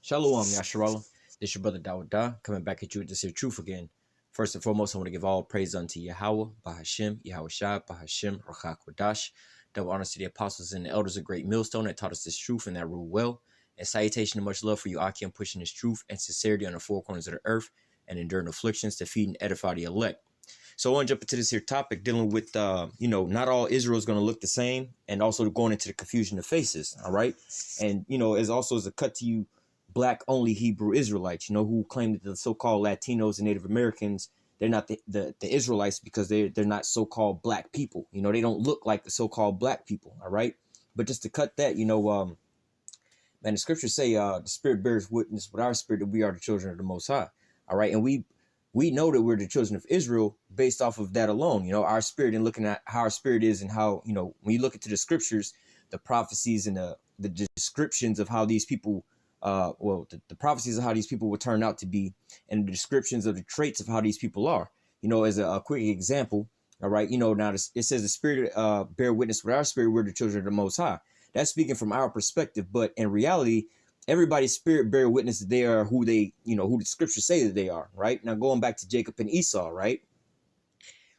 Shalom, Yasharallah. This your brother Dawud coming back at you with this here truth again. First and foremost, I want to give all praise unto YAHAWAH, BAHASHIM, YAHAWASHI, BAHASHIM, RACHAQUADASH. Double honors to the apostles and the elders of Great Millstone that taught us this truth and that rule well. And salutation and much love for you, Akim, pushing this truth and sincerity on the four corners of the earth and enduring afflictions to feed and edify the elect. So I want to jump into this here topic dealing with, not all Israel is going to look the same, and also going into the confusion of faces. All right. And, as also as a cut to you, black only Hebrew Israelites, who claim that the so-called Latinos and Native Americans, they're not the Israelites because they're not so-called black people. They don't look like the so-called black people. All right. But just to cut that, man, the scriptures say the spirit bears witness with our spirit that we are the children of the Most High. All right. And we know that we're the children of Israel based off of that alone, our spirit, and looking at how our spirit is and how, when you look into the scriptures, the prophecies and the descriptions of how these people the prophecies of how these people will turn out to be, and the descriptions of the traits of how these people are. As a quick example, all right, now it says the spirit bear witness with our spirit, we're the children of the Most High. That's speaking from our perspective, but in reality, everybody's spirit bear witness that they are who they, who the scriptures say that they are, right? Now going back to Jacob and Esau, right?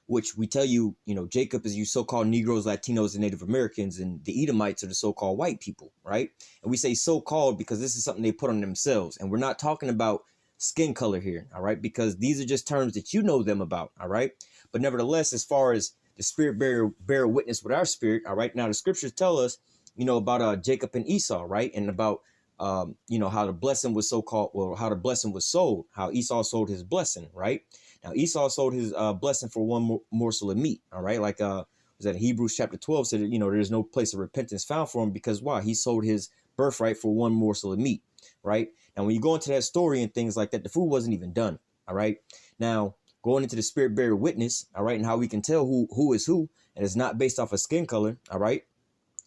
Which we tell you, Jacob is you so-called Negroes, Latinos, and Native Americans, and the Edomites are the so-called white people, right? And we say so-called because this is something they put on themselves. And we're not talking about skin color here, all right? Because these are just terms that you know them about, all right? But nevertheless, as far as the spirit bear witness with our spirit, all right? Now the scriptures tell us, about Jacob and Esau, right? And about, how the blessing was how the blessing was sold, how Esau sold his blessing, right? Now, Esau sold his blessing for one morsel of meat. All right. Like was that Hebrews chapter 12 said, there's no place of repentance found for him because why? He sold his birthright for one morsel of meat. Right. Now, when you go into that story and things like that, the food wasn't even done. All right. Now, going into the spirit bearer witness. All right. And how we can tell who is who. And it's not based off of skin color. All right.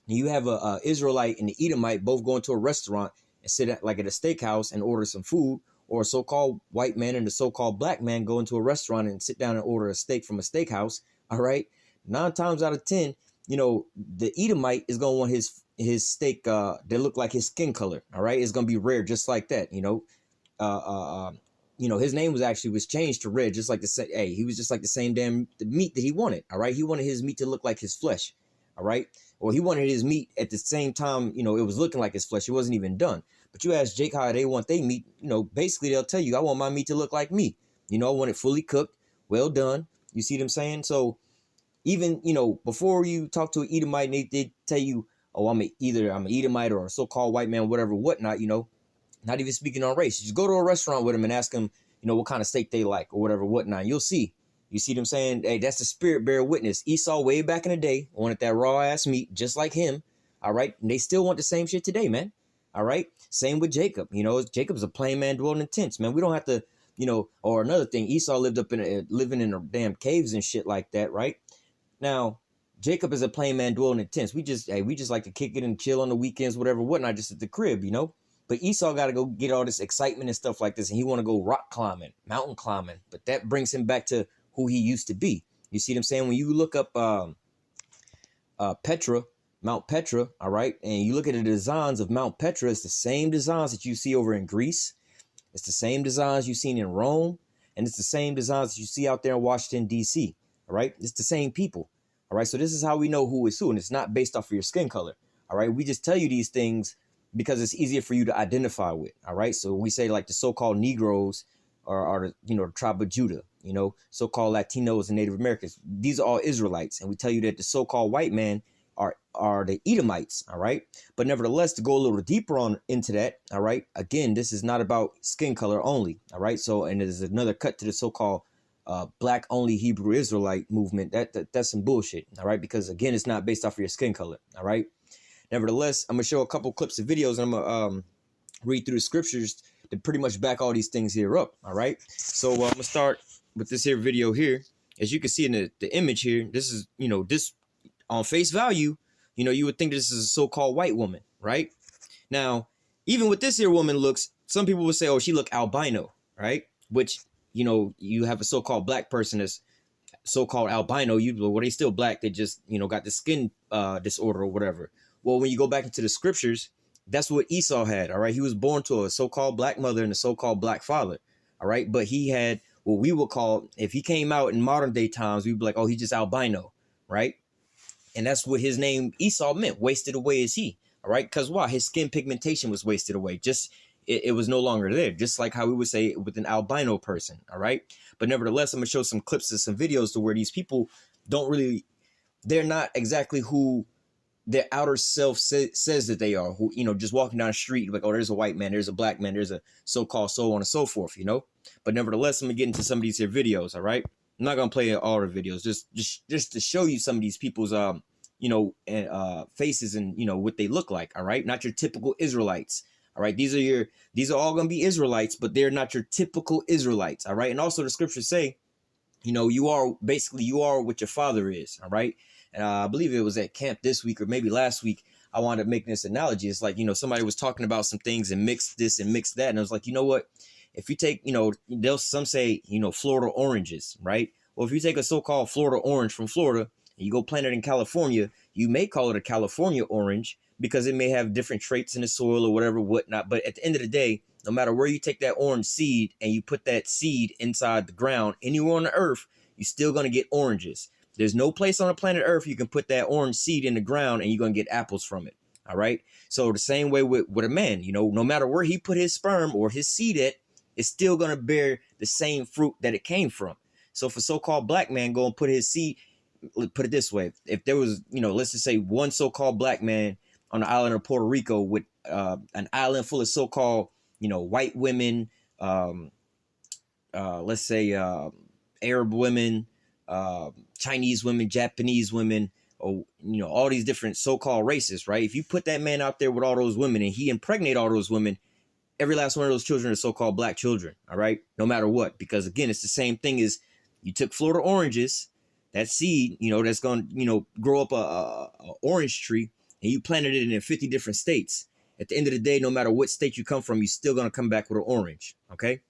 And you have a Israelite and the Edomite both go into a restaurant and sit at a steakhouse and order some food. Or a so-called white man and the so-called black man go into a restaurant and sit down and order a steak from a steakhouse. All right. 9 times out of 10, the Edomite is going to want his steak that look like his skin color. All right. It's going to be rare, just like that. His name was changed to red, just like he was just like the same damn meat that he wanted. All right. He wanted his meat to look like his flesh. All right. Or he wanted his meat at the same time, it was looking like his flesh. It wasn't even done. But you ask Jake how they want their meat, basically they'll tell you, I want my meat to look like me. I want it fully cooked, well done. You see what I'm saying? So even, before you talk to an Edomite, they tell you, oh, I'm an Edomite or a so-called white man, whatever, whatnot, not even speaking on race. Just go to a restaurant with them and ask them, what kind of steak they like or whatever, whatnot. You'll see. You see what I'm saying? Hey, that's the spirit bearer witness. Esau way back in the day wanted that raw ass meat just like him. All right. And they still want the same shit today, man. All right. Same with Jacob. Jacob's a plain man dwelling in tents, man. We don't have to, or another thing. Esau lived living in the damn caves and shit like that. Right. Now, Jacob is a plain man dwelling in tents. We just like to kick it and chill on the weekends, whatever, whatnot, just at the crib, But Esau got to go get all this excitement and stuff like this. And he want to go rock climbing, mountain climbing. But that brings him back to who he used to be. You see what I'm saying? When you look up Mount Petra, all right, and you look at the designs of Mount Petra, it's the same designs that you see over in Greece. It's the same designs you've seen in Rome, and it's the same designs that you see out there in Washington, D.C., all right? It's the same people, all right? So this is how we know who is who, and it's not based off of your skin color, all right? We just tell you these things because it's easier for you to identify with, all right? So we say like the so-called Negroes are the tribe of Judah, so-called Latinos and Native Americans. These are all Israelites, and we tell you that the so-called white man are the Edomites, all right? But nevertheless, to go a little deeper into that, all right? Again, this is not about skin color only, all right? So, and there's another cut to the so-called black only Hebrew Israelite movement. That's some bullshit, all right? Because again, it's not based off of your skin color, all right? Nevertheless, I'm gonna show a couple clips of videos, and I'm gonna read through the scriptures to pretty much back all these things here up, all right? So I'm gonna start with this here video here. As you can see in the image here, this is, this on face value, you would think this is a so-called white woman, right? Now, even with this here woman looks, some people would say, oh, she look albino, right? Which, you have a so-called black person that's so-called albino, they still black, they just, got the skin disorder or whatever. Well, when you go back into the scriptures, That's what Esau had. All right. He was born to a so-called black mother and a so-called black father. All right. But he had what we would call, if he came out in modern day times, we'd be like, oh, he's just albino. Right. And that's what his name Esau meant. Wasted away is he. All right. Because why? His skin pigmentation was wasted away. Just it was no longer there. Just like how we would say with an albino person. All right. But nevertheless, I'm going to show some clips and some videos to where these people don't really, they're not exactly who their outer self says that they are. Who, you know, just walking down the street, like, oh, there's a white man, there's a black man, there's a so-called so on and so forth, you know. But nevertheless, I'm gonna get into some of these here videos. All right, I'm not gonna play all the videos, just to show you some of these people's you know, faces and, you know, what they look like. All right, not your typical Israelites. All right, these are all gonna be Israelites, but they're not your typical Israelites. All right, and also the scriptures say, you know, you are what your father is. All right. And I believe it was at camp this week or maybe last week. I wanted to make this analogy. It's like, you know, somebody was talking about some things and mixed this and mixed that. And I was like, you know what? If you take, you know, some say, you know, Florida oranges, right? Well, if you take a so-called Florida orange from Florida and you go plant it in California, you may call it a California orange because it may have different traits in the soil or whatever, whatnot. But at the end of the day, no matter where you take that orange seed and you put that seed inside the ground, anywhere on the earth, you're still going to get oranges. There's no place on the planet Earth you can put that orange seed in the ground and you're going to get apples from it. All right. So the same way with a man, you know, no matter where he put his sperm or his seed at, it's still going to bear the same fruit that it came from. So if a so-called black man go and put his seed, put it this way, if there was, you know, let's just say one so-called black man on the island of Puerto Rico with an island full of so-called, you know, white women, let's say Arab women, Chinese women, Japanese women, or, you know, all these different so-called races, right? If you put that man out there with all those women and he impregnate all those women, every last one of those children are so-called black children, all right? No matter what, because again, it's the same thing as you took Florida oranges, that seed, you know, that's going to, you know, grow up a orange tree, and you planted it in 50 different states. At the end of the day, no matter what state you come from, you're still going to come back with an orange, okay?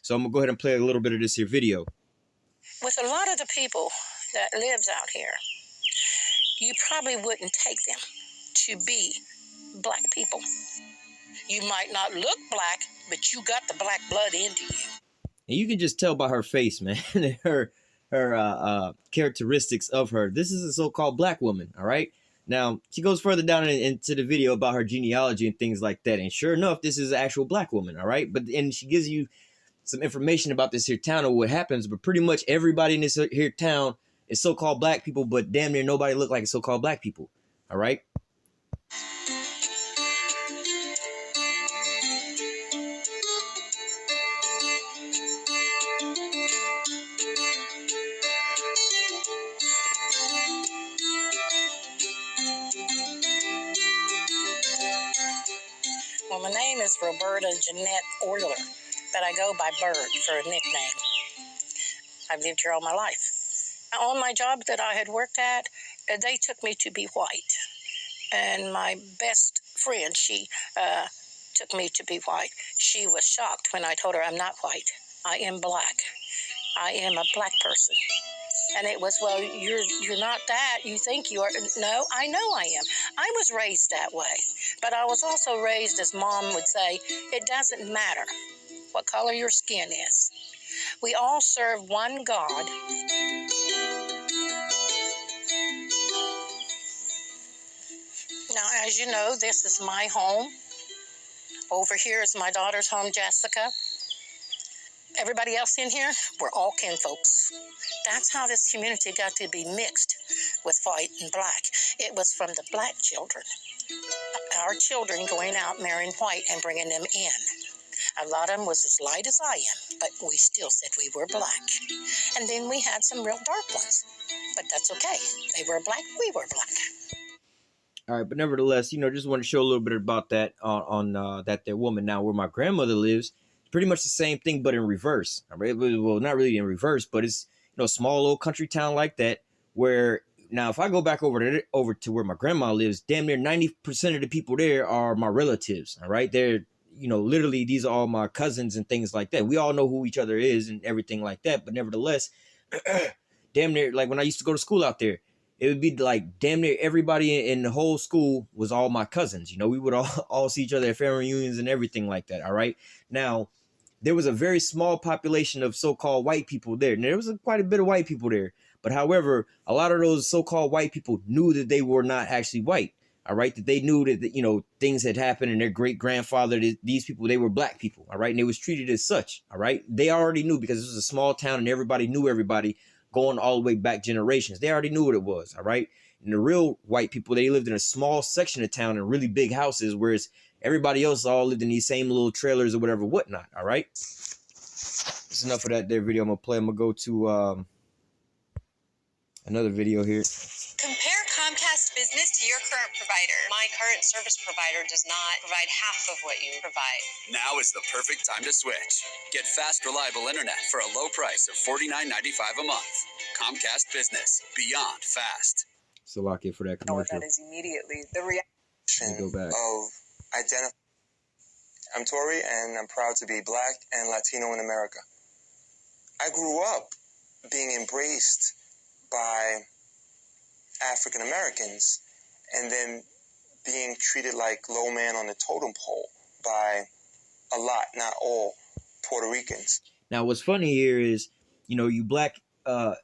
So I'm going to go ahead and play a little bit of this here video. With a lot of the people that lives out here, you probably wouldn't take them to be black people. You might not look black, but you got the black blood into you. And you can just tell by her face, man, her characteristics of her. This is a so-called black woman, all right? Now, she goes further down into the video about her genealogy and things like that. And sure enough, this is an actual black woman, all right? And she gives you some information about this here town or what happens, but pretty much everybody in this here town is so-called black people, but damn near nobody look like so-called black people, all right? Well, my name is Roberta Jeanette Euler, but I go by Bird for a nickname. I've lived here all my life. On my job that I had worked at, they took me to be white. And my best friend, she took me to be white. She was shocked when I told her I'm not white. I am black. I am a black person. And it was, well, you're not that. You think you are. No, I know I am. I was raised that way. But I was also raised, as Mom would say, it doesn't matter what color your skin is. We all serve one God. Now, as you know, this is my home. Over here is my daughter's home, Jessica. Everybody else in here, we're all kinfolks. That's how this community got to be mixed with white and black. It was from the black children. Our children going out marrying white and bringing them in. A lot of them was as light as I am, but we still said we were black. And then we had some real dark ones, but that's okay. They were black, we were black. All right, but nevertheless, you know, just want to show a little bit about that on that woman. Now, where my grandmother lives, pretty much the same thing, but in reverse. All right, well, not really in reverse, but it's, you know, a small little country town like that. Where now, if I go back over to where my grandma lives, damn near 90% of the people there are my relatives. All right, they're, you know, literally these are all my cousins and things like that. We all know who each other is and everything like that. But nevertheless, damn near, like when I used to go to school out there, it would be like damn near everybody in the whole school was all my cousins. You know, we would all see each other at family reunions and everything like that. All right. Now, there was a very small population of so-called white people there. And there was quite a bit of white people there. But however, a lot of those so-called white people knew that they were not actually white. All right, that they knew that, you know, things had happened and their great grandfather, these people, they were black people. All right, and they was treated as such. All right, they already knew because this was a small town and everybody knew everybody going all the way back generations. They already knew what it was. All right, and the real white people, they lived in a small section of town in really big houses, whereas everybody else all lived in these same little trailers or whatever, whatnot. All right, that's enough of that there video. I'm gonna play. I'm gonna go to another video here. Compare Comcast Business to your current provider. My current service provider does not provide half of what you provide. Now is the perfect time to switch. Get fast, reliable internet for a low price of $49.95 a month. Comcast Business, beyond fast. So lock it for that commercial. Know what that is immediately. The reaction Go back. of identify. I'm Tori, and I'm proud to be Black and Latino in America. I grew up being embraced by African Americans and then being treated like low man on the totem pole by a lot, not all, Puerto Ricans. Now, what's funny here is, you know, you black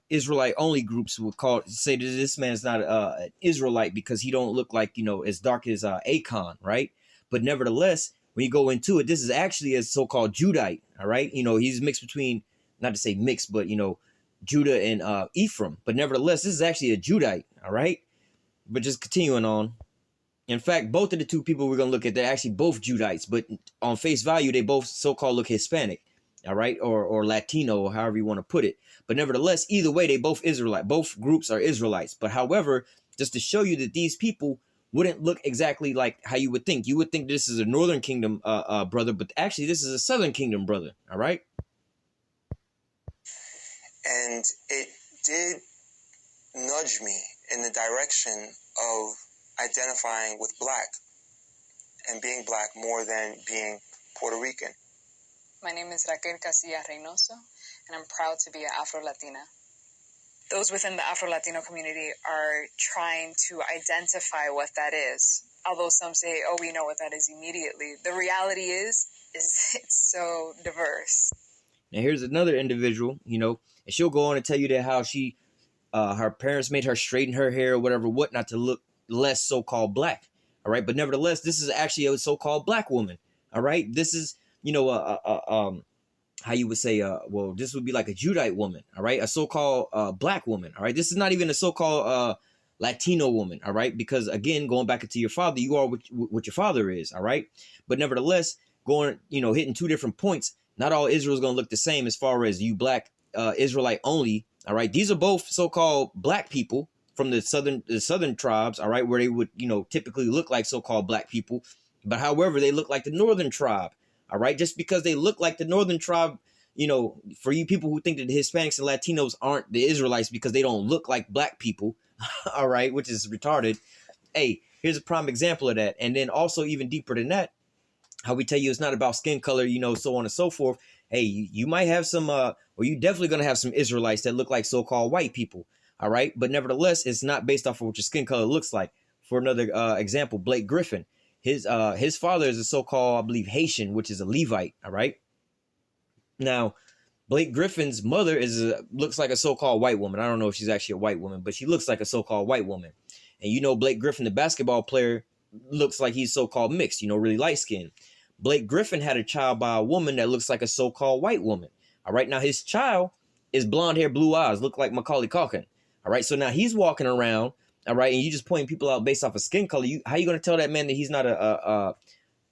Israelite only groups would say that this man's not an Israelite because he don't look like, you know, as dark as Akon, right? But nevertheless, when you go into it, this is actually a so-called Judite, all right? You know, he's mixed between, not to say mixed, but, you know, Judah and Ephraim. But nevertheless, this is actually a Judite, all right? But just continuing on. In fact, both of the two people we're going to look at, they're actually both Judites, but on face value, they both so-called look Hispanic, all right? Or Latino, or however you want to put it. But nevertheless, either way, they both Israelite. Both groups are Israelites. But however, just to show you that these people wouldn't look exactly like how you would think. You would think this is a Northern Kingdom brother, but actually this is a Southern Kingdom brother, all right? And it did nudge me in the direction of identifying with Black and being Black more than being Puerto Rican. My name is Raquel Casilla Reynoso, and I'm proud to be an Afro-Latina. Those within the Afro-Latino community are trying to identify what that is. Although some say, oh, we know what that is immediately. The reality is it's so diverse. Now, here's another individual, you know, and she'll go on and tell you that how she, her parents made her straighten her hair or whatever, whatnot, to look less so-called black. All right. But nevertheless, this is actually a so-called black woman. All right. This is, you know, how you would say, well, this would be like a Judite woman. All right. A so-called black woman. All right. This is not even a so-called Latino woman. All right. Because again, going back into your father, you are what your father is. All right. But nevertheless, going, you know, hitting two different points. Not all Israel is going to look the same as far as you black Israelite only. All right. These are both so-called black people from the southern tribes. All right. Where they would, you know, typically look like so-called black people. But however, they look like the northern tribe. All right. Just because they look like the northern tribe, you know, for you people who think that the Hispanics and Latinos aren't the Israelites because they don't look like black people. All right. Which is retarded. Hey, here's a prime example of that. And then also even deeper than that, how we tell you it's not about skin color, you know, so on and so forth. Hey, you might have some, or you definitely going to have some Israelites that look like so-called white people. All right. But nevertheless, it's not based off of what your skin color looks like. For another example, Blake Griffin, his father is a so-called, I believe, Haitian, which is a Levite. All right. Now, Blake Griffin's mother looks like a so-called white woman. I don't know if she's actually a white woman, but she looks like a so-called white woman. And you know, Blake Griffin, the basketball player, looks like he's so-called mixed, you know, really light skinned. Blake Griffin had a child by a woman that looks like a so-called white woman. All right. Now, his child is blonde hair, blue eyes, look like Macaulay Culkin. All right. So now he's walking around. All right. And you just pointing people out based off of skin color. How are you going to tell that man that he's not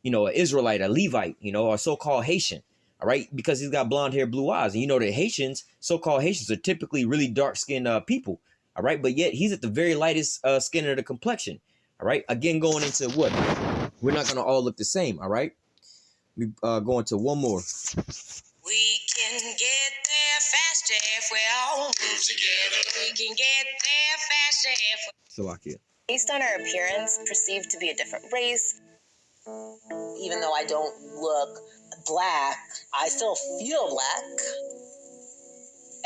you know, an Israelite, a Levite, you know, or so-called Haitian? All right. Because he's got blonde hair, blue eyes. And you know that Haitians, so-called Haitians, are typically really dark-skinned people. All right. But yet he's at the very lightest skin of the complexion. All right. Again, going into what? We're not going to all look the same. All right. We going to one more. We can get there faster if we all move together. We can get there faster if we... Salakia. Based on our appearance, perceived to be a different race. Even though I don't look black, I still feel black.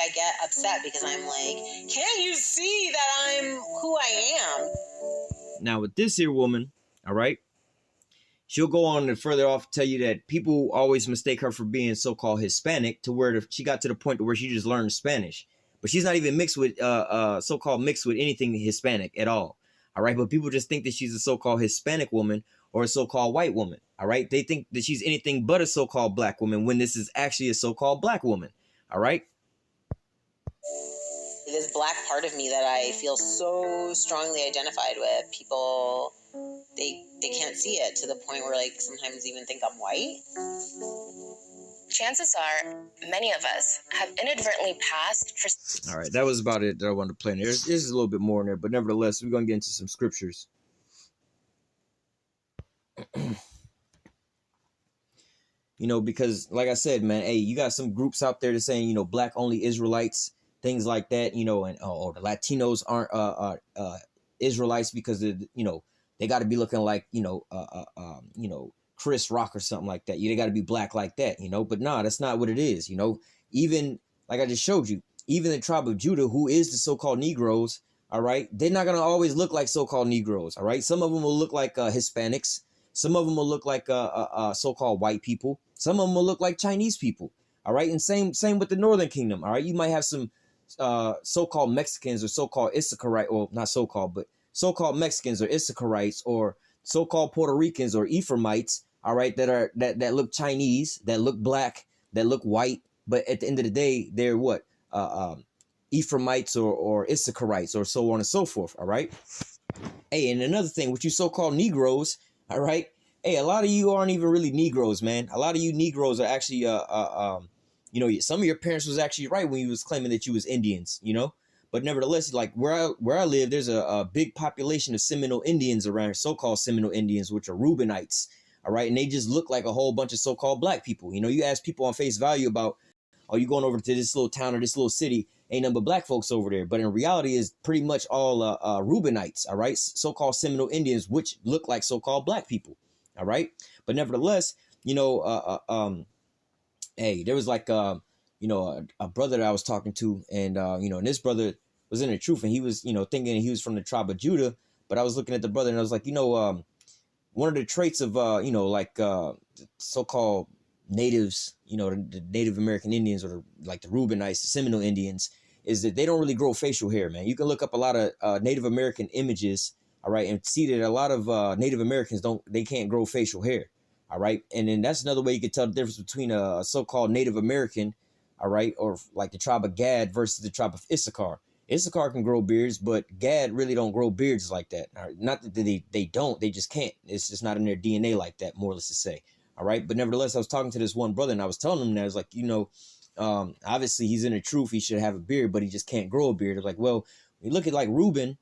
I get upset because I'm like, can't you see that I'm who I am? Now with this here woman, all right, she'll go on and further off tell you that people always mistake her for being so-called Hispanic, to where she got to the point where she just learned Spanish, but she's not even mixed with so-called mixed with anything Hispanic at all. All right, but people just think that she's a so-called Hispanic woman or a so-called white woman. All right, they think that she's anything but a so-called black woman when this is actually a so-called black woman. All right. This black part of me that I feel so strongly identified with, people, they can't see it, to the point where, like, sometimes even think I'm white. Chances are, many of us have inadvertently passed for... All right, that was about it that I wanted to play in there. There's a little bit more in there, but nevertheless, we're going to get into some scriptures. You know, because like I said, man, hey, you got some groups out there that saying, you know, black only Israelites, things like that, you know, and the Latinos aren't Israelites because you know, they got to be looking like, you know, Chris Rock or something like that. They got to be black like that, you know, but nah, that's not what it is. You know, even like I just showed you, even the tribe of Judah, who is the so-called Negroes, all right, they're not going to always look like so-called Negroes. All right. Some of them will look like Hispanics. Some of them will look like so-called white people. Some of them will look like Chinese people. All right. And same with the Northern Kingdom. All right. You might have some so-called Mexicans or so-called Issacharites, or not so-called, but so-called Mexicans or Issacharites or so-called Puerto Ricans or Ephraimites. All right. That look Chinese, that look black, that look white. But at the end of the day, they're what? Ephraimites or Issacharites or so on and so forth. All right. Hey, and another thing, with you so-called Negroes, all right. Hey, a lot of you aren't even really Negroes, man. A lot of you Negroes are actually, you know, some of your parents was actually right when you was claiming that you was Indians, you know. But nevertheless, like where I live, there's a big population of Seminole Indians around, so-called Seminole Indians, which are Reubenites, all right. And they just look like a whole bunch of so-called black people. You know, you ask people on face value about, oh, you going over to this little town or this little city, ain't nothing but black folks over there. But in reality, is pretty much all Reubenites, all right, so-called Seminole Indians, which look like so-called black people, all right. But nevertheless, you know, hey, there was like you know, a brother that I was talking to, and you know, and this brother was in the truth, and he was, you know, thinking he was from the tribe of Judah. But I was looking at the brother, and I was like, you know, one of the traits of you know, like so-called natives, you know, the Native American Indians, or like the Reubenites, the Seminole Indians, is that they don't really grow facial hair, man. You can look up a lot of Native American images, all right, and see that a lot of Native Americans they can't grow facial hair, all right. And then that's another way you can tell the difference between a so-called Native American, all right, or like the tribe of Gad versus the tribe of Issachar. Issachar can grow beards, but Gad really don't grow beards like that. Right? Not that they don't, they just can't. It's just not in their DNA like that, more or less to say. All right. But nevertheless, I was talking to this one brother, and I was telling him that I was like, you know, obviously he's in the truth. He should have a beard, but he just can't grow a beard. Like, well, when you look at like Reuben,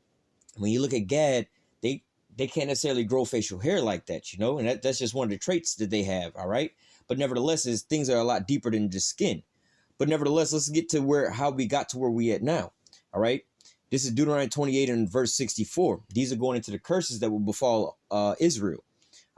when you look at Gad, they can't necessarily grow facial hair like that, you know, and that's just one of the traits that they have. All right. But nevertheless, things are a lot deeper than just skin. But nevertheless, let's get to how we got to where we at now. All right. This is Deuteronomy 28 and verse 64. These are going into the curses that will befall Israel.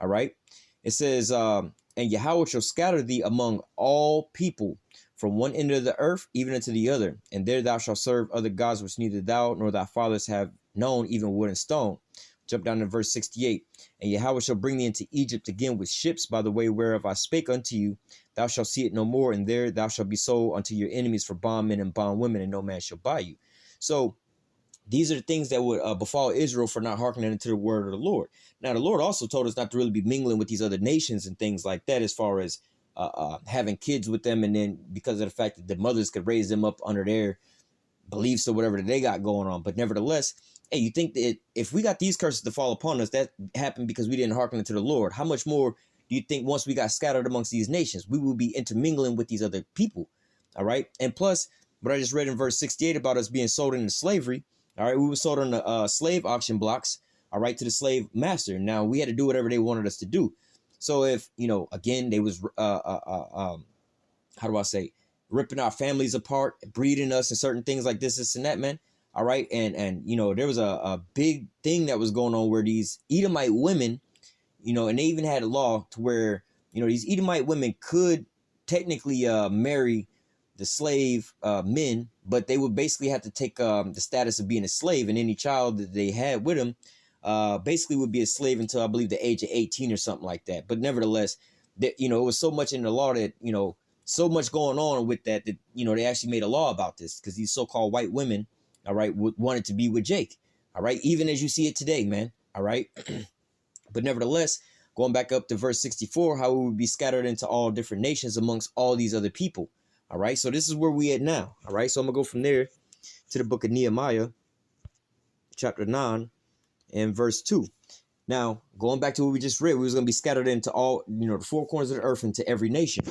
All right. It says, and Yahawah shall scatter thee among all people from one end of the earth, even unto the other. And there thou shalt serve other gods, which neither thou nor thy fathers have known, even wood and stone. Jump down to verse 68. And Yahawah shall bring thee into Egypt again with ships by the way whereof I spake unto you. Thou shalt see it no more, and there thou shalt be sold unto your enemies for bondmen and bondwomen, and no man shall buy you. So these are the things that would befall Israel for not hearkening into the word of the Lord. Now, the Lord also told us not to really be mingling with these other nations and things like that, as far as having kids with them. And then because of the fact that the mothers could raise them up under their beliefs or whatever that they got going on. But nevertheless, hey, you think that if we got these curses to fall upon us, that happened because we didn't hearken to the Lord. How much more do you think once we got scattered amongst these nations, we will be intermingling with these other people? All right. And plus, what I just read in verse 68 about us being sold into slavery. All right. We were sold on the slave auction blocks. All right. To the slave master. Now we had to do whatever they wanted us to do. So if, you know, again, they was, how do I say, ripping our families apart, breeding us and certain things like this and that, man. All right. And you know, there was a big thing that was going on where these Edomite women, you know, and they even had a law to where, you know, these Edomite women could technically marry the slave men, but they would basically have to take the status of being a slave, and any child that they had with them basically would be a slave until I believe the age of 18 or something like that. But nevertheless, that, you know, it was so much in the law that, you know, so much going on with that, you know, they actually made a law about this because these so-called white women, all right, wanted to be with Jake, all right, even as you see it today, man, all right. But nevertheless, going back up to verse 64, how we would be scattered into all different nations amongst all these other people, all right. So this is where we at now, all right. So I'm gonna go from there to the book of Nehemiah, chapter 9 and verse 2. Now, going back to what we just read, we was going to be scattered into all, you know, the four corners of the earth, into every nation.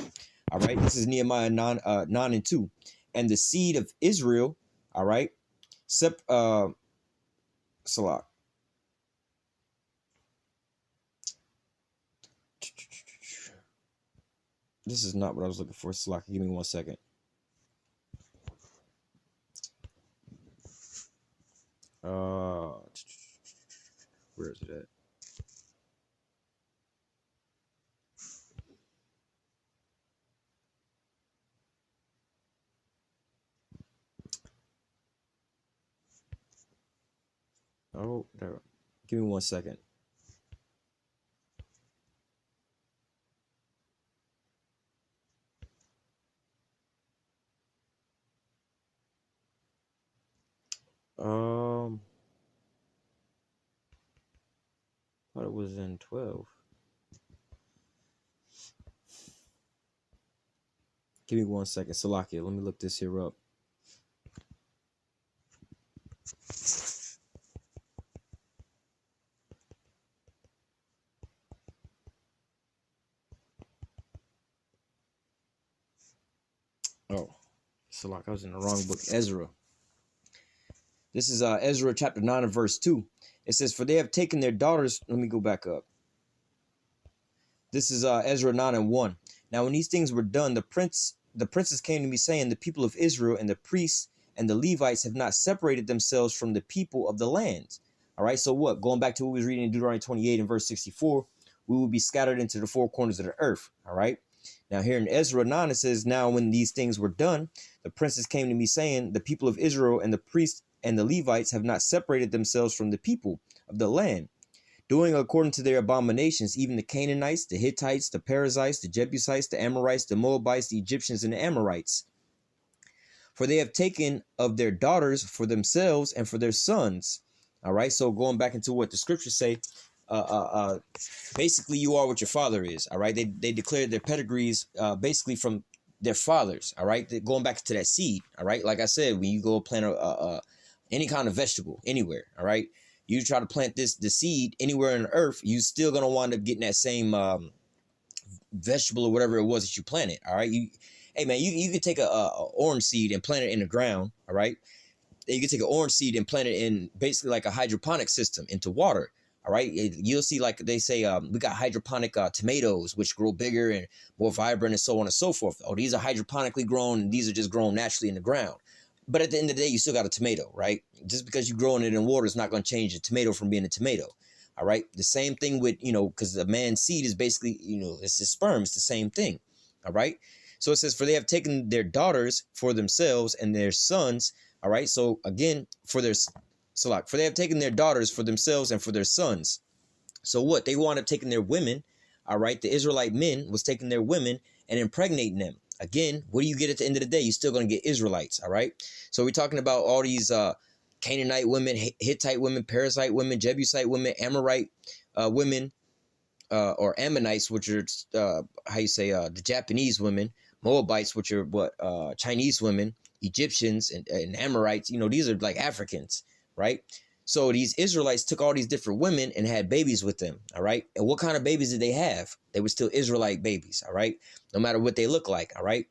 All right. This is Nehemiah 9 and 2. And the seed of Israel, all right, Salah. This is not what I was looking for. Salah, give me 1 second. Where is it at? Oh, there. Give me 1 second. Thought it was in 12. Give me 1 second. Salakia, let me look this here up. Oh, Salak, I was in the wrong book. Ezra. This is Ezra chapter 9 and verse 2. It says, for they have taken their daughters. Let me go back up. This is Ezra 9 and 1. Now, when these things were done, the princes came to me saying, the people of Israel and the priests and the Levites have not separated themselves from the people of the lands. All right. So what? Going back to what we was reading in Deuteronomy 28 and verse 64, we will be scattered into the four corners of the earth. All right. Now here in Ezra 9, it says, now when these things were done, the princes came to me saying, the people of Israel and the priests and the Levites have not separated themselves from the people of the land, doing according to their abominations, even the Canaanites, the Hittites, the Perizzites, the Jebusites, the Amorites, the Moabites, the Egyptians, and the Amorites. For they have taken of their daughters for themselves and for their sons. All right, so going back into what the scriptures say, basically you are what your father is. All right, they declared their pedigrees basically from their fathers. All right, going back to that seed. All right, like I said, when you go plant any kind of vegetable anywhere, all right, you try to plant the seed anywhere on the earth, you still gonna wind up getting that same vegetable or whatever it was that you planted. All right, hey man, you can take a orange seed and plant it in the ground. All right, you can take an orange seed and plant it in basically like a hydroponic system into water. All right, you'll see, like they say, we got hydroponic tomatoes, which grow bigger and more vibrant and so on and so forth. Oh, these are hydroponically grown and these are just grown naturally in the ground. But at the end of the day, you still got a tomato, right? Just because you're growing it in water is not going to change a tomato from being a tomato. All right. The same thing with, you know, because the man's seed is basically, you know, it's his sperm. It's the same thing. All right. So it says, for they have taken their daughters for themselves and their sons. All right. So again, for they have taken their daughters for themselves and for their sons. So what? They wound up taking their women. All right. The Israelite men was taking their women and impregnating them. Again, what do you get at the end of the day? You're still going to get Israelites. All right. So we're talking about all these Canaanite women, Hittite women, Perizzite women, Jebusite women, Amorite women, or Ammonites, which are the Japanese women, Moabites, which are Chinese women, Egyptians and Amorites. You know, these are like Africans, right? So these Israelites took all these different women and had babies with them, all right? And what kind of babies did they have? They were still Israelite babies, all right? No matter what they look like, all right?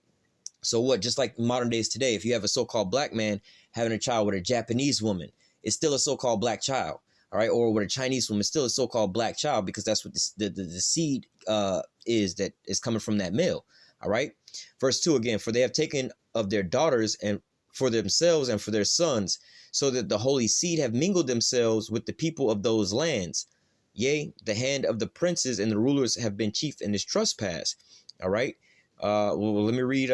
So what, just like modern days today, if you have a so-called black man having a child with a Japanese woman, it's still a so-called black child, all right? Or with a Chinese woman, it's still a so-called black child because that's what the seed is that is coming from that male, all right? Verse 2 again, for they have taken of their daughters and for themselves and for their sons, so that the holy seed have mingled themselves with the people of those lands. Yea, the hand of the princes and the rulers have been chief in this trespass. All right. Well, let me read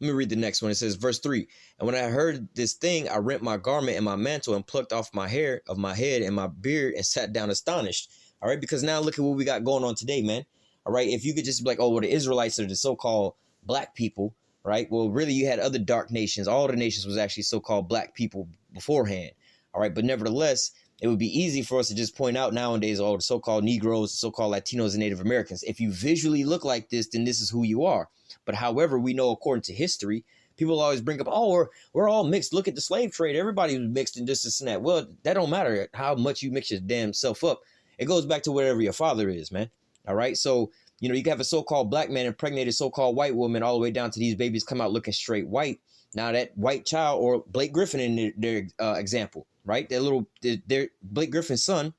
Let me read the next one. It says, verse 3. And when I heard this thing, I rent my garment and my mantle and plucked off my hair of my head and my beard and sat down astonished. All right, because now look at what we got going on today, man. All right, if you could just be like, oh, well, the Israelites are the so-called black people, right? Well, really, you had other dark nations. All the nations was actually so-called black people beforehand. All right, but nevertheless, it would be easy for us to just point out nowadays, oh, the so-called Negroes, so-called Latinos, and Native Americans. If you visually look like this, then this is who you are. But however, we know according to history, people always bring up, oh, we're all mixed. Look at the slave trade. Everybody was mixed in this and that. Well, that don't matter how much you mix your damn self up. It goes back to whatever your father is, man. All right. So, you can have a so-called black man impregnate a so-called white woman all the way down to these babies come out looking straight white. Now that white child, or Blake Griffin in their example, right? Their Blake Griffin's son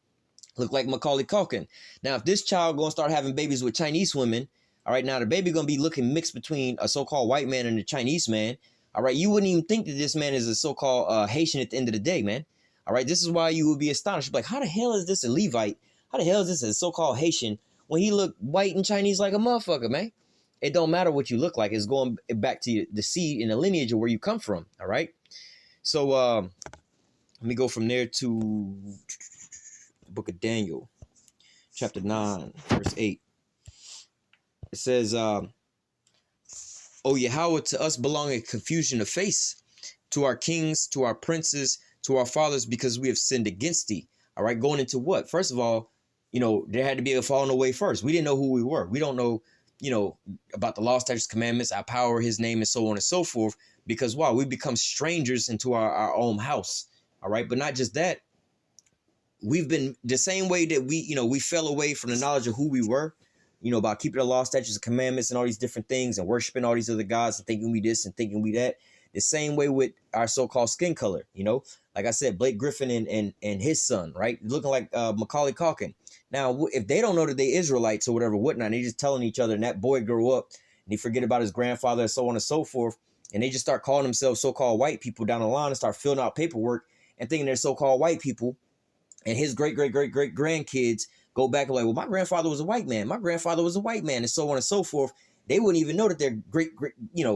looked like Macaulay Culkin. Now, if this child going to start having babies with Chinese women, all right, now the baby going to be looking mixed between a so-called white man and a Chinese man. All right, you wouldn't even think that this man is a so-called Haitian at the end of the day, man. All right, this is why you would be astonished. Like, how the hell is this a Levite? How the hell is this a so-called Haitian when he looked white and Chinese like a motherfucker, man? It don't matter what you look like. It's going back to the seed and the lineage of where you come from, all right? So let me go from there to the book of Daniel, chapter 9, verse 8. It says, O Yahweh, to us belong a confusion of face, to our kings, to our princes, to our fathers, because we have sinned against thee. All right, going into what? First of all, there had to be a falling away first. We didn't know who we were. We don't know, about the law, statutes, commandments, our power, his name, and so on and so forth. Because why? We become strangers into our own house. All right, but not just that. We've been the same way that we fell away from the knowledge of who we were. About keeping the law, statutes, and commandments and all these different things and worshiping all these other gods and thinking we this and thinking we that. The same way with our so-called skin color, like I said, Blake Griffin and his son, right? Looking like Macaulay Culkin. Now, if they don't know that they Israelites or whatever, whatnot, and they just telling each other and that boy grew up and he forget about his grandfather and so on and so forth. And they just start calling themselves so-called white people down the line and start filling out paperwork and thinking they're so-called white people. And his great-great-great-great-grandkids go back and like, well, my grandfather was a white man. My grandfather was a white man, and so on and so forth. They wouldn't even know that their great,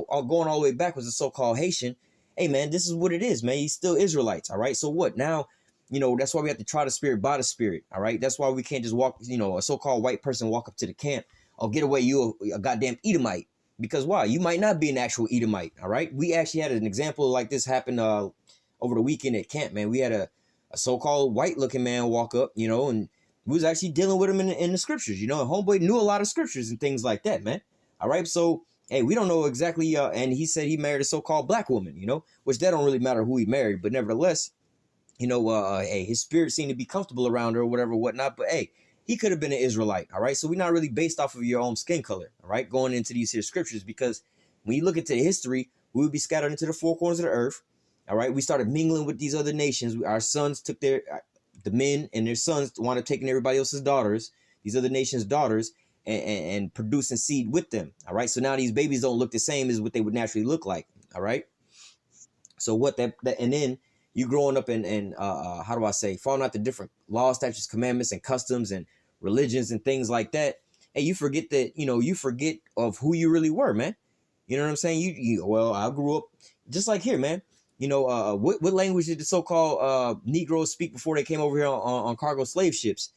all going all the way back was a so-called Haitian. Hey, man, this is what it is, man. He's still Israelites, all right? So what? Now, that's why we have to try the spirit by the spirit, all right? That's why we can't just walk, a so-called white person walk up to the camp. Oh, get away, you a goddamn Edomite. Because why? You might not be an actual Edomite, all right? We actually had an example like this happen over the weekend at camp, man. We had a so-called white-looking man walk up, and we was actually dealing with him in the scriptures, and homeboy knew a lot of scriptures and things like that, man. All right, so, hey, we don't know exactly, and he said he married a so-called black woman, which that don't really matter who he married, but nevertheless, hey, his spirit seemed to be comfortable around her or whatever, whatnot, but hey, he could have been an Israelite, all right? So we're not really based off of your own skin color, all right, going into these here scriptures, because when you look into the history, we would be scattered into the four corners of the earth, all right? We started mingling with these other nations. Our sons took the men and their sons wound up taking everybody else's daughters, these other nations' daughters, and producing seed with them, all right? So now these babies don't look the same as what they would naturally look like, all right? So what that and then you growing up and how do I say, falling out the different laws, statutes, commandments, and customs and religions and things like that. Hey, you forget that, you forget of who you really were, man. You know what I'm saying? Well, I grew up just like here, man. What language did the so-called Negroes speak before they came over here on cargo slave ships?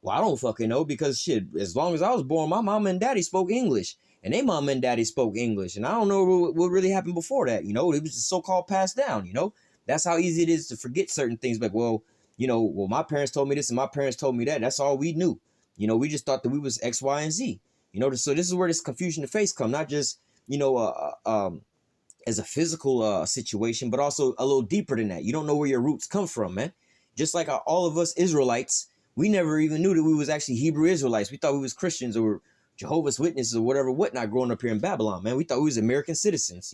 Well, I don't fucking know, because shit, as long as I was born, my mom and daddy spoke English, and they mom and daddy spoke English, and I don't know what really happened before that. It was just so-called passed down. That's how easy it is to forget certain things. Like, well, my parents told me this and my parents told me that. That's all we knew. We just thought that we was X, Y, and Z. So this is where this confusion of face come, not just as a physical situation, but also a little deeper than that. You don't know where your roots come from, man. Just like all of us Israelites, we never even knew that we was actually Hebrew Israelites. We thought we was Christians or Jehovah's Witnesses or whatever, whatnot, growing up here in Babylon, man. We thought we was American citizens,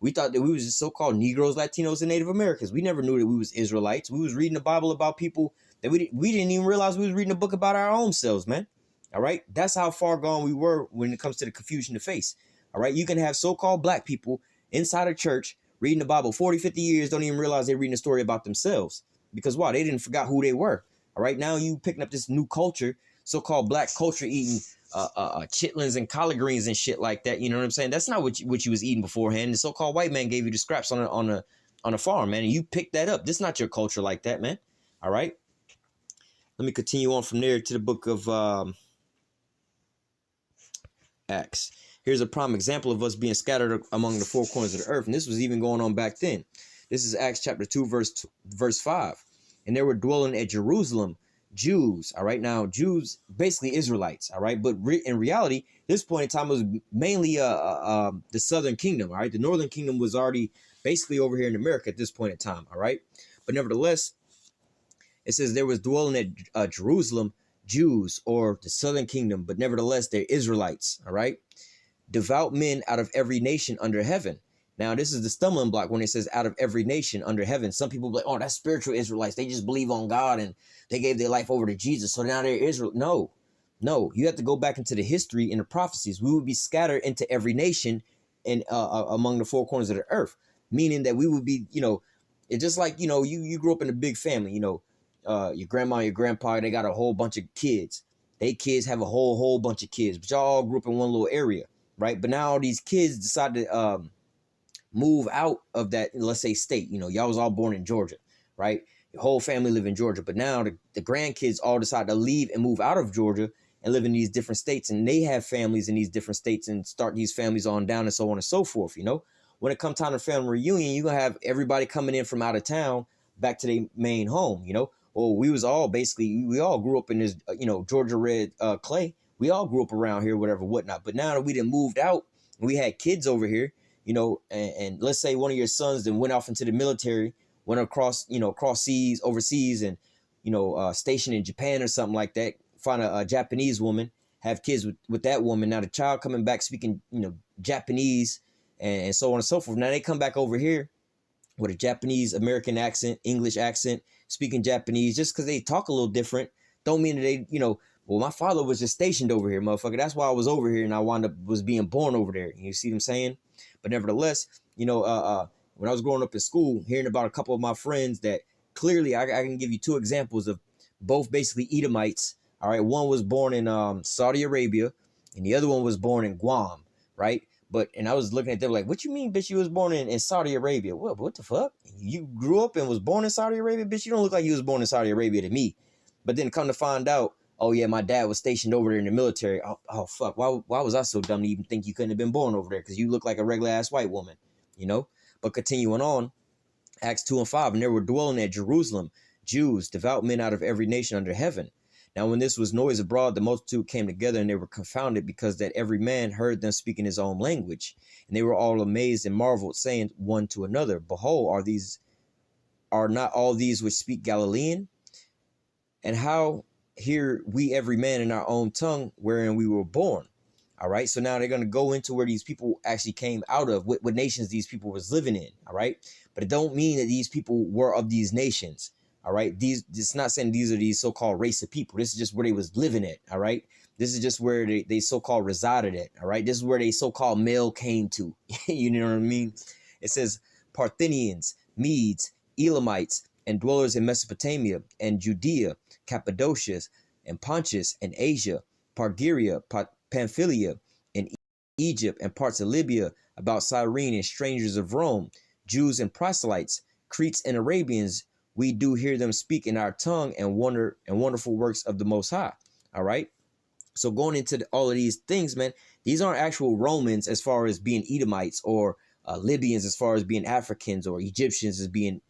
We thought that we was just so-called Negroes, Latinos, and Native Americans. We never knew that we was Israelites. We was reading the Bible about people that we didn't even realize we was reading a book about our own selves, man. All right? That's how far gone we were when it comes to the confusion of face. All right? You can have so-called black people inside a church reading the Bible 40, 50 years, don't even realize they're reading a story about themselves. Because why? They didn't forget who they were. All right, now you picking up this new culture, so-called black culture, eating chitlins and collard greens and shit like that. You know what I'm saying? That's not what you was eating beforehand. The so-called white man gave you the scraps on a farm, man, and you picked that up. This is not your culture like that, man. All right. Let me continue on from there to the book of Acts. Here's a prime example of us being scattered among the four corners of the earth, and this was even going on back then. This is Acts chapter 2, verse 5. And they were dwelling at Jerusalem Jews. All right, now Jews, basically Israelites. All right, but in reality, this point in time it was mainly the Southern Kingdom. All right, the Northern Kingdom was already basically over here in America at this point in time. All right, but nevertheless, it says there was dwelling at Jerusalem Jews, or the Southern Kingdom, but nevertheless they're Israelites. All right, devout men out of every nation under heaven. Now, this is the stumbling block when it says out of every nation under heaven. Some people be like, oh, that's spiritual Israelites. They just believe on God and they gave their life over to Jesus. So now they're Israel. No, you have to go back into the history and the prophecies. We would be scattered into every nation and among the four corners of the earth, meaning that we would be, it's just like, you grew up in a big family, your grandma, your grandpa, they got a whole bunch of kids. They kids have a whole bunch of kids, but y'all all grew up in one little area, right? But now all these kids decided to move out of that, let's say, state. Y'all was all born in Georgia, right? Your whole family live in Georgia, but now the grandkids all decide to leave and move out of Georgia and live in these different states, and they have families in these different states and start these families on down and so on and so forth. When it comes time to family reunion, you're gonna have everybody coming in from out of town back to their main home. Well, we all grew up in this Georgia red clay. We all grew up around here, whatever, whatnot. But now that we done moved out and we had kids over here, and let's say one of your sons then went off into the military, went across seas, overseas, and, stationed in Japan or something like that, find a Japanese woman, have kids with that woman. Now the child coming back speaking, Japanese and so on and so forth. Now they come back over here with a Japanese American accent, English accent, speaking Japanese. Just because they talk a little different don't mean that they, well, my father was just stationed over here, motherfucker. That's why I was over here and I was being born over there. You see what I'm saying? But nevertheless, when I was growing up in school, hearing about a couple of my friends that clearly I can give you two examples of both basically Edomites. All right. One was born in Saudi Arabia and the other one was born in Guam. Right. And I was looking at them like, what you mean, bitch, you was born in Saudi Arabia? What the fuck? You grew up and was born in Saudi Arabia? Bitch, you don't look like you was born in Saudi Arabia to me. But then come to find out, oh, yeah, my dad was stationed over there in the military. Oh fuck. Why was I so dumb to even think you couldn't have been born over there? Because you look like a regular ass white woman, But continuing on, Acts 2 and 5, and they were dwelling at Jerusalem, Jews, devout men out of every nation under heaven. Now, when this was noise abroad, the multitude came together and they were confounded because that every man heard them speaking his own language. And they were all amazed and marveled, saying one to another, behold, are not all these which speak Galilean? And how hear we every man in our own tongue wherein we were born? All right. So now they're going to go into where these people actually came out of, what nations these people was living in. All right. But it don't mean that these people were of these nations. All right. It's not saying these are these so-called race of people. This is just where they was living at. All right. This is just where they so-called resided at. All right. This is where they so-called male came to. You know what I mean? It says Parthians, Medes, Elamites, and dwellers in Mesopotamia and Judea, Cappadocia, and Pontus, and Asia, Pargyria, Pamphylia, and Egypt, and parts of Libya, about Cyrene, and strangers of Rome, Jews and proselytes, Cretes and Arabians, we do hear them speak in our tongue and wonderful works of the Most High. All right. So going into all of these things, man, these aren't actual Romans as far as being Edomites, or Libyans as far as being Africans, or Egyptians as being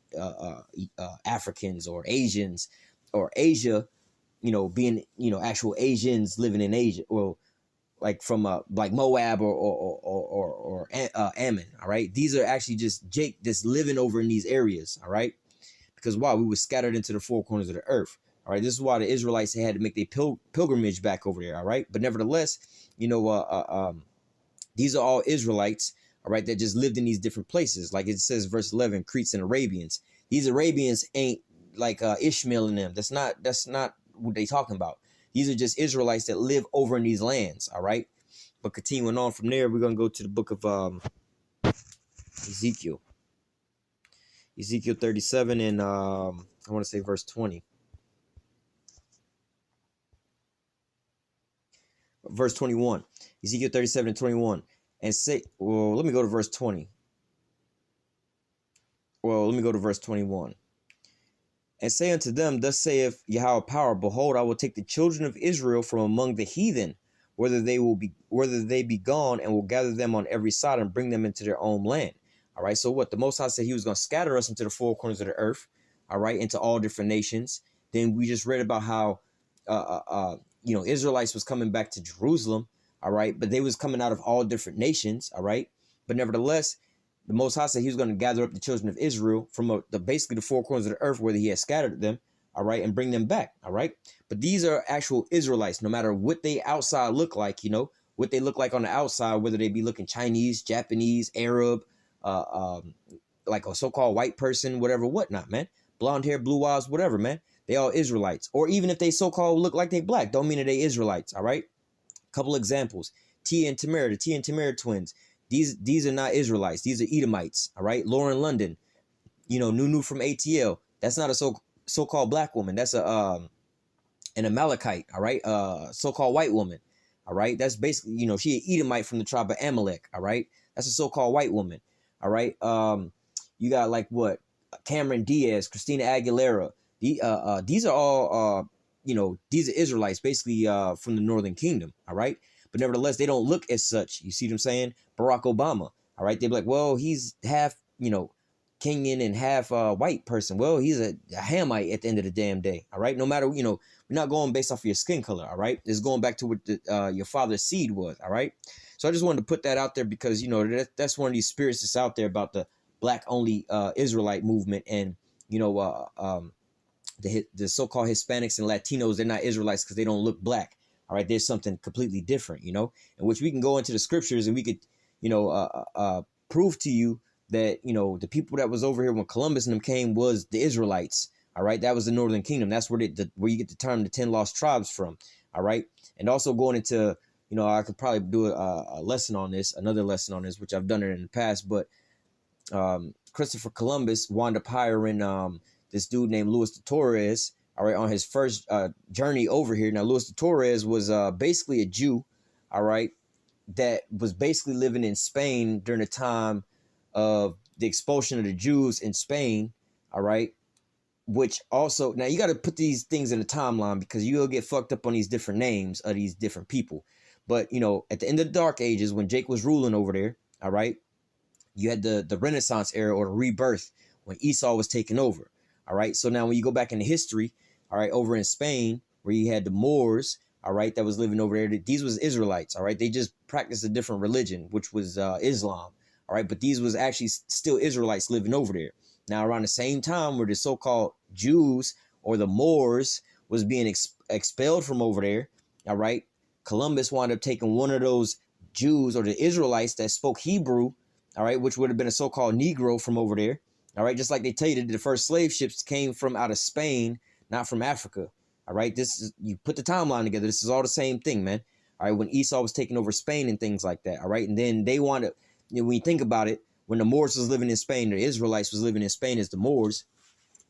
Africans, or Asians, or Asia, being, actual Asians living in Asia, or like from like Moab or Ammon. All right. These are actually just Jake that's living over in these areas. All right. Because why? We were scattered into the four corners of the earth. All right. This is why the Israelites had to make their pilgrimage back over there. All right. But nevertheless, these are all Israelites. All right. That just lived in these different places. Like it says, verse 11, Cretes and Arabians. These Arabians ain't like Ishmael and them. That's not what they talking about. These are just Israelites that live over in these lands. All right. But continuing on from there, we're going to go to the book of Ezekiel. Ezekiel 37 and I want to say verse 20. verse 21. Ezekiel 37 and 21. And say, well, let me go to verse 20. Well, let me go to verse 21. And say unto them, thus saith Yahweh power, behold, I will take the children of Israel from among the heathen, whether they be gone, and will gather them on every side and bring them into their own land. All right. So what? The Most High said he was going to scatter us into the four corners of the earth. All right. Into all different nations. Then we just read about how, Israelites was coming back to Jerusalem. All right. But they was coming out of all different nations. All right. But nevertheless, the Most High said he was going to gather up the children of Israel from basically the four corners of the earth where he had scattered them. All right. And bring them back. All right. But these are actual Israelites, no matter what they outside look like, what they look like on the outside, whether they be looking Chinese, Japanese, Arab, like a so-called white person, whatever, whatnot, man. Blonde hair, blue eyes, whatever, man. They all Israelites. Or even if they so-called look like they black, don't mean that they Israelites, all right? Couple examples. Tia and Tamara, the Tia and Tamara twins. These are not Israelites. These are Edomites, all right? Lauren London, Nunu from ATL. That's not a so-called black woman. That's an Amalekite, all right? So-called white woman, all right? That's basically, she an Edomite from the tribe of Amalek, all right? That's a so-called white woman. All right. You got like what? Cameron Diaz, Christina Aguilera. These are all, these are Israelites basically from the Northern Kingdom. All right. But nevertheless, they don't look as such. You see what I'm saying? Barack Obama. All right. They'd be like, well, he's half, Kenyan and half white person. Well, he's a Hamite at the end of the damn day. All right. No matter, we're not going based off of your skin color. All right. It's going back to what your father's seed was. All right. So I just wanted to put that out there because, that's one of these spirits that's out there about the black only Israelite movement. And, the so-called Hispanics and Latinos, they're not Israelites because they don't look black. All right. There's something completely different, in which we can go into the scriptures and we could, prove to you that, the people that was over here when Columbus and them came was the Israelites. All right. That was the Northern Kingdom. That's where you get the term the 10 lost tribes from. All right. And also going into, I could probably do a lesson on this, another lesson on this, which I've done it in the past. But Christopher Columbus wound up hiring this dude named Luis de Torres, all right, on his first journey over here. Now, Luis de Torres was basically a Jew, all right, that was basically living in Spain during the time of the expulsion of the Jews in Spain, all right, which also, now you got to put these things in a timeline because you'll get fucked up on these different names of these different people. But, at the end of the Dark Ages, when Jake was ruling over there, all right, you had the Renaissance era or the rebirth when Esau was taking over. All right. So now when you go back into history, all right, over in Spain, where you had the Moors, all right, that was living over there. These was Israelites. All right. They just practiced a different religion, which was Islam. All right. But these was actually still Israelites living over there. Now, around the same time where the so-called Jews or the Moors was being expelled from over there. All right. Columbus wound up taking one of those Jews or the Israelites that spoke Hebrew, all right, which would have been a so-called Negro from over there, all right, just like they tell you that the first slave ships came from out of Spain, not from Africa, all right, you put the timeline together, this is all the same thing, man, all right, when Esau was taking over Spain and things like that, all right, and then they wanted, when you think about it, when the Moors was living in Spain, the Israelites was living in Spain as the Moors,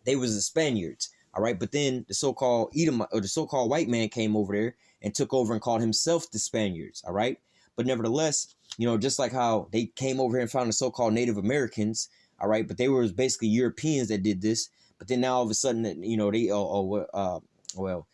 they was the Spaniards, all right, but then the so-called Edom or the so-called white man came over there and took over and called himself the Spaniards, all right? But nevertheless, just like how they came over here and found the so-called Native Americans, all right? But they were basically Europeans that did this. But then now all of a sudden, they, well,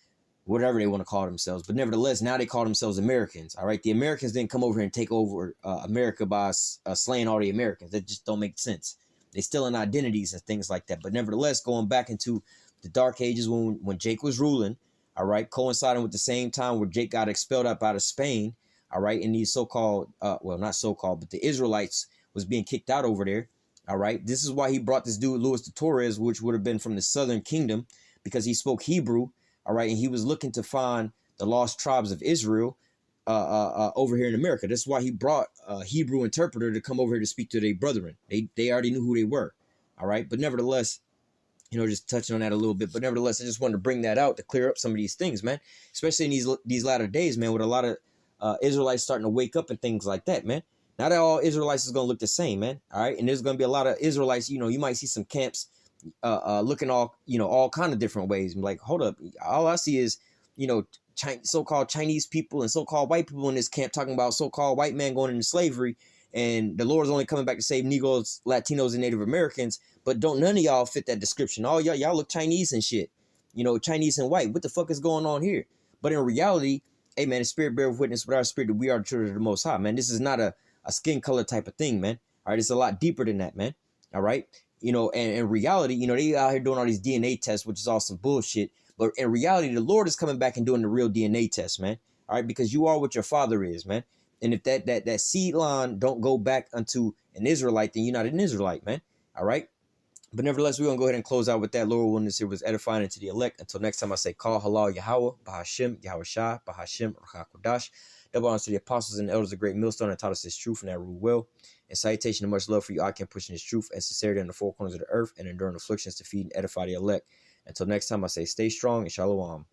whatever they want to call themselves. But nevertheless, now they call themselves Americans, all right? The Americans didn't come over here and take over America by slaying all the Americans. That just don't make sense. They still in identities and things like that. But nevertheless, going back into the Dark Ages when Jake was ruling, all right, coinciding with the same time where Jake got expelled out of Spain, all right, and these so-called, not so-called, but the Israelites was being kicked out over there, all right. This is why he brought this dude, Luis de Torres, which would have been from the Southern Kingdom, because he spoke Hebrew, all right, and he was looking to find the lost tribes of Israel over here in America. That's why he brought a Hebrew interpreter to come over here to speak to their brethren. They already knew who they were, all right, but nevertheless, just touching on that a little bit. But nevertheless, I just wanted to bring that out to clear up some of these things, man. Especially in these latter days, man, with a lot of Israelites starting to wake up and things like that, man. Not all Israelites is going to look the same, man. All right. And there's going to be a lot of Israelites, you might see some camps looking all kind of different ways. I'm like, hold up. All I see is, you know, so-called Chinese people and so-called white people in this camp talking about so-called white man going into slavery, and the Lord is only coming back to save Negroes, Latinos, and Native Americans. But don't none of y'all fit that description. All y'all look Chinese and shit. You know, Chinese and white. What the fuck is going on here? But in reality, hey man, the spirit bears witness with our spirit that we are the children of the Most High, man. This is not a skin color type of thing, man. All right, it's a lot deeper than that, man. All right, you know, and in reality, you know, they out here doing all these DNA tests, which is all some bullshit. But in reality, the Lord is coming back and doing the real DNA test, man. All right, because you are what your father is, man. And if that seed line don't go back unto an Israelite, then you're not an Israelite, man. All right. But nevertheless, we're going to go ahead and close out with that. Lord willing, this here was edifying into the elect. Until next time, I say, call halal Yahawah, Bahashim, YAHAWASHI, Bahashim, Rachakodash. Double honors to the apostles and the elders of Great Millstone that taught us this truth and that rule well. And salutation and much love for you, I can pushing this truth and sincerity in the four corners of the earth and enduring afflictions to feed and edify the elect. Until next time, I say, stay strong and shalom.